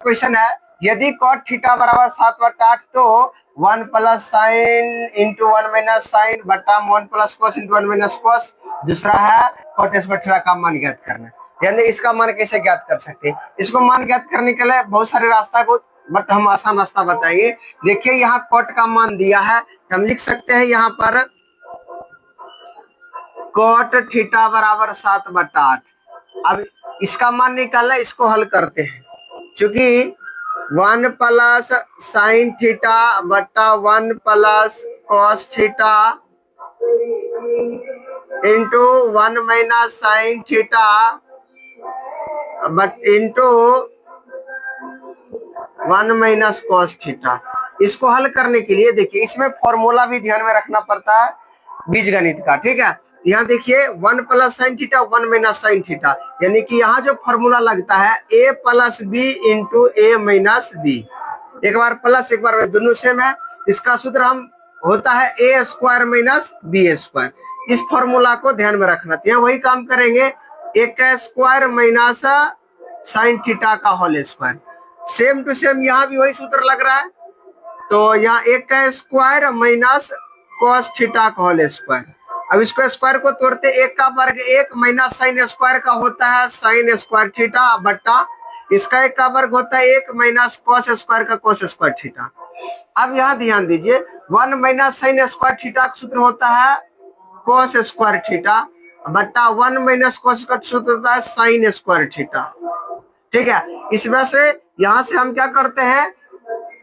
Question है, यदि cot theta बराबर 7/8 तो 1 plus sine into 1 minus sine बटा 1 plus cos into 1 minus cos. दूसरा है cot स्क्वायर थीटा का मान ज्ञात करना। यानी इसका मान कैसे ज्ञात कर सकते हैं? इसको मान ज्ञात करने के लिए बहुत सारे रास्ता को, बट हम आसान रास्ता बताएंगे। देखिए यहाँ cot का मान दिया है, हम लिख सकते हैं यहाँ पर cot थीटा बराबर 7/8। अब इसका मान निकालना, इसको हल करते हैं। चूंकि 1 प्लस साइन थीटा बटा 1 plus cos theta into 1 minus sine theta but into 1 minus cos theta. इसको हल करने के लिए देखिए इसमें फॉर्मूला भी ध्यान में रखना पड़ता है बीजगणित का, ठीक है। यहाँ देखिए 1 plus sine theta 1 minus sine theta, यानी कि यहाँ जो फॉर्मूला लगता है a plus B into A minus B. एक बार प्लस एक बार दोनों सेम है। इसका सूत्र हम होता है a square minus B square. इस फॉर्मूला को ध्यान में रखना। यहाँ वही काम करेंगे, a का स्क्वायर माइनस साइन थीटा का whole square. Same to same यहाँ भी वही सूत्र लग रहा है। तो यहाँ 1 का स्क्वायर माइनस कॉस थीटा का होल स्क्वायर। अब इसको स्क्वायर को तोड़ते 1 का वर्ग 1 माइनस साइन स्क्वायर का होता है साइन स्क्वायर थीटा बटा इसका 1 का वर्ग होता है 1 माइनस कॉस स्क्वायर का कॉस स्क्वायर थीटा। अब यहाँ ध्यान दीजिए 1 माइनस साइन स्क्वायर थीटा का सूत्र होता है कॉस स्क्वायर थीटा बटा 1 माइनस कॉस का सूत्र होता है साइन स्क्वायर थीटा, ठीक है। इस वजह से यहाँ से हम क्या करते हैं,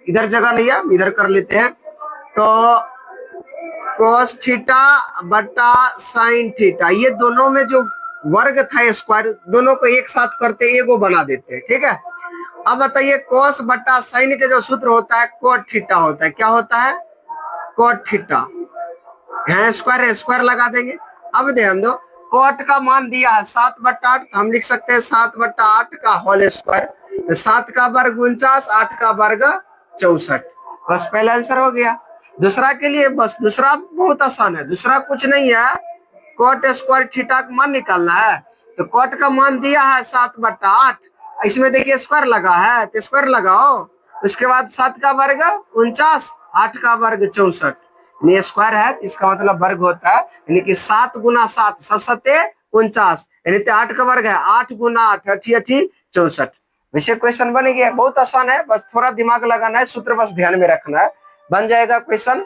इधर जगह नहीं है इधर कर लेते हैं। तो cos थीटा बटा साइन थीटा, ये दोनों में जो वर्ग था स्क्वायर, दोनों को एक साथ करते एगो बना देते हैं, ठीक है। अब बताइए cos बटा साइन के जो सूत्र होता है cot थीटा होता है। क्या होता है? cot theta. यहाँ स्क्वायर स्क्वायर लगा देंगे। अब ध्यान दो cot का मान दिया है 7/8, हम लिख सकते हैं 7/8 का होल स्क्वायर। तो 7 का वर्ग 49, 8 का वर्ग 64। बस पहला आंसर हो गया। दूसरा के लिए बस दूसरा बहुत आसान है, दूसरा कुछ नहीं है, cot स्क्वायर थीटा का मान निकालना है। तो cot का मान दिया है 7/8, इसमें देखिए स्क्वायर लगा है तो स्क्वायर लगाओ। उसके बाद 7 का वर्ग 49, 8 का वर्ग 64। ये स्क्वायर है इसका मतलब वर्ग होता है, यानी कि 7 गुना 7 7 49, यानी 8 का वर्ग है 8 गुना 8 88 64। वैसे क्वेश्चन बन गया, बहुत आसान है, बस थोड़ा दिमाग लगाना है, सूत्र बस ध्यान में रखना है, बन जाएगा क्वेश्चन।